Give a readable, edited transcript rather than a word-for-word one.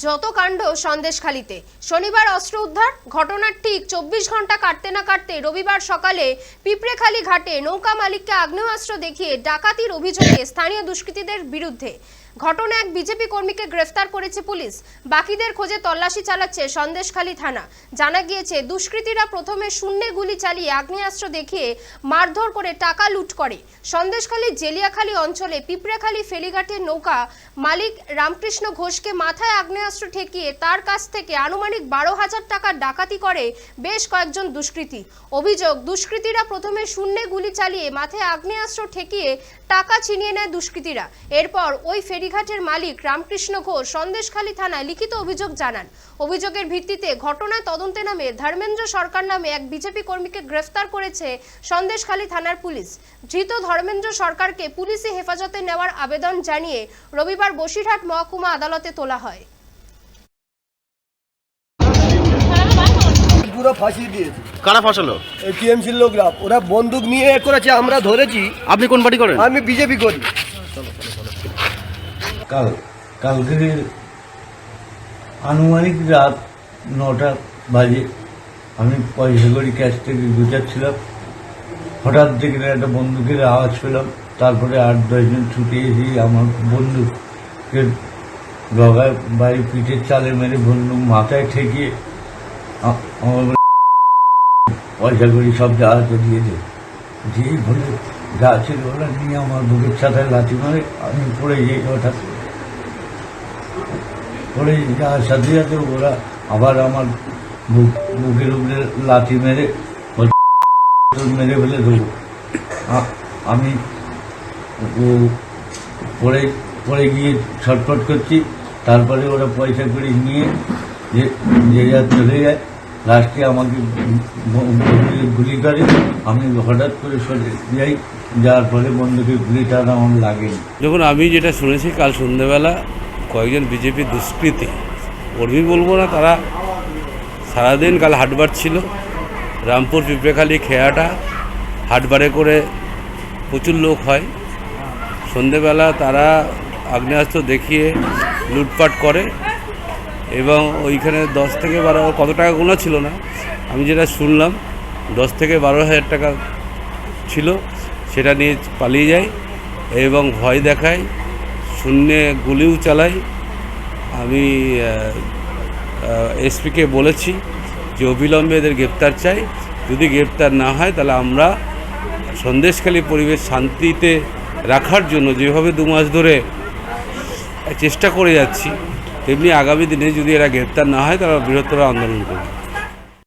যত কাণ্ড সন্দেশখালীতে শনিবার অস্ত্র উদ্ধার। ঘটনার ঠিক 24 ঘন্টা কাটতে না কাটতে রবিবার সকালে পিঁপড়েখালী ঘাটে নৌকা মালিককে আগ্নেয়াস্ত্র দেখিয়ে ডাকাতির অভিযোগে স্থানীয় দুষ্কৃতীদের বিরুদ্ধে ঘটনা এক বিজেপি কর্মীকে গ্রেফতার করেছে পুলিশ। বাকিদের খোঁজে তল্লাশি চালাচ্ছে সন্দেশখালী থানা। জানা গিয়েছে দুষ্কৃতীরা প্রথমে শূন্যে গুলি চালিয়ে আগ্নেয়াস্ত্র দেখিয়ে মারধর করে টাকা লুট করে। সন্দেশখালী জেলিয়াখালী অঞ্চলে পিঁপড়েখালী ফেরিঘাটের নৌকা মালিক রামকৃষ্ণ ঘোষকে মাথায় আগ্নেয়াস্ত্র ঠেকিয়ে তার কাছ থেকে আনুমানিক 12,000 টাকা ডাকাতি করে বেশ কয়েকজন দুষ্কৃতী। অভিযোগ, দুষ্কৃতীরা প্রথমে শূন্যে গুলি চালিয়ে মাথায় আগ্নেয়াস্ত্র ঠেকিয়ে টাকা ছিনিয়ে নেয় দুষ্কৃতীরা। এরপর ওই ফেরিঘাটের মালিক রামকৃষ্ণ ঘোষ সন্দেশখালী থানায় লিখিত অভিযোগ জানান। অভিযোগের ভিত্তিতে ঘটনায় তদন্তে নামে ধর্মেন্দ্র সরকার নামে এক বিজেপি কর্মীকে গ্রেফতার করেছে সন্দেশখালী থানার পুলিশ। ধৃত ধর্মেন্দ্র সরকারকে পুলিশি হেফাজতে নেওয়ার আবেদন জানিয়ে রবিবার বসিরহাট মহকুমা আদালতে তোলা হয়। পুরো ফাঁসি দিয়েছে। কারা ফাঁসালো? এই টিএমসির লোকরা, ওরা বন্দুক নিয়ে করেছে, আমরা ধরেছি। আপনি কোন পার্টি করেন? আমি বিজেপি করি। কালকে আনুমানিক রাত 9টা বাজে আমি পয়সা করি ক্যাশ থেকে গুছাচ্ছিলাম। হঠাৎ দেখে একটা বন্দুকের আওয়াজ পেলাম। তারপরে 8-10 জন ছুটে এসে আমার বন্দুকের গগায় বাড়ি পিঠের চালে মেরে বন্দুক মাথায় ঠেকিয়ে আমার পয়সা করি সব জাহাজে দিয়ে যেই বলে যা ছিল ওরা নিয়ে আমার বুকের ছাতায় লাথি মারে। আমি পড়ে যাই, হঠাৎ পড়ে যাওয়ার সাথে সাথে ওরা আবার আমার বুকের উপরে লাথি মেরে মেরে ফেলে দেবো। আমি পড়ে গিয়ে ছটফট করছি। তারপরে ওরা পয়সা করে নিয়ে যে যা চলে যায়। লাস্টে আমাকে গুলি করে। আমি হঠাৎ করে সরে যাই, যার ফলে বন্দুকের গুলিটা আমার লাগেনি। দেখুন, আমি যেটা শুনেছি কাল সন্ধ্যেবেলা কয়েকজন বিজেপি দুষ্কৃতী, কর্মী বলবো না, তারা সারাদিন কাল হাটবার ছিল রামপুর পিঁপড়েখালী খেয়াটা হাটবারে করে প্রচুর লোক হয়। সন্ধ্যেবেলা তারা আগ্নেয়াস্ত্র দেখিয়ে লুটপাট করে এবং ওইখানে 10 থেকে 12 কত টাকা গোনা ছিল না, আমি যেটা শুনলাম 10 থেকে 12,000 টাকা ছিল, সেটা নিয়ে পালিয়ে যায় এবং ভয় দেখায়, শূন্যে গুলিও চালায়। আমি এসপিকে বলেছি যে অবিলম্বে এদের গ্রেপ্তার চাই। যদি গ্রেপ্তার না হয় তাহলে আমরা সন্দেশখালী পরিবেশ শান্তিতে রাখার জন্য যেভাবে 2 মাস ধরে চেষ্টা করে যাচ্ছি, তেমনি আগামী দিনে যদি এরা গ্রেপ্তার না হয় তারা বৃহত্তর আন্দোলন করবে।